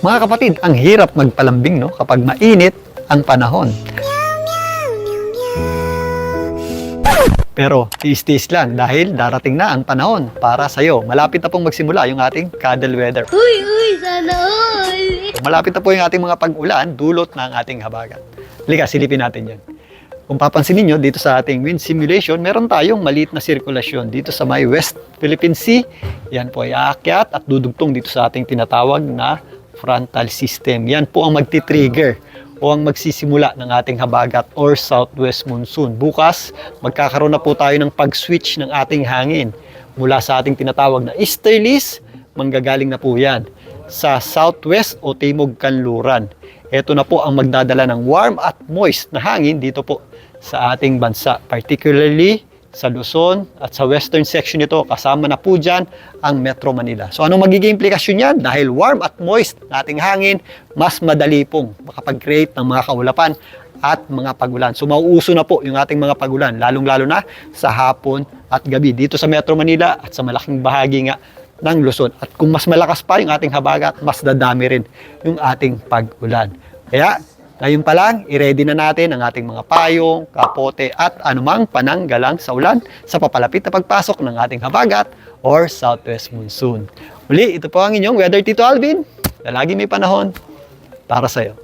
Mga kapatid, ang hirap magpalambing, no, kapag mainit ang panahon. Pero tiis-tiis lang dahil darating na ang panahon para sa'yo. Malapit na pong magsimula yung ating cuddle weather. Uy, sana all! Malapit na po yung ating mga pag-ulan, dulot ng ating habagat. Halika, silipin natin yan. Kung papansin niyo dito sa ating wind simulation, meron tayong maliit na sirkulasyon dito sa may West Philippine Sea. Yan po ay aakyat at dudugtong dito sa ating tinatawag na frontal system. Yan po ang magti-trigger o ang magsisimula ng ating habagat or southwest monsoon. Bukas, magkakaroon na po tayo ng pag-switch ng ating hangin mula sa ating tinatawag na easterlies, manggagaling na po yan sa southwest o timog kanluran. Ito na po ang magdadala ng warm at moist na hangin dito po sa ating bansa, particularly sa Luzon at sa western section nito, kasama na po dyan ang Metro Manila. So anong magiging implikasyon yan? Dahil warm at moist na ating hangin, mas madali pong makapag-create ng mga kaulapan at mga pagulan. So mauuso na po yung ating mga pagulan, lalong-lalo na sa hapon at gabi dito sa Metro Manila at sa malaking bahagi nga ng Luzon. At kung mas malakas pa yung ating habagat, mas dadami rin yung ating pag-ulan. Kaya, ngayon pa lang, i-ready na natin ang ating mga payong, kapote at anumang pananggalang sa ulan sa papalapit na pagpasok ng ating habagat or southwest monsoon. Muli, ito po ang inyong Weather Tito Alvin na lagi may panahon para sa'yo.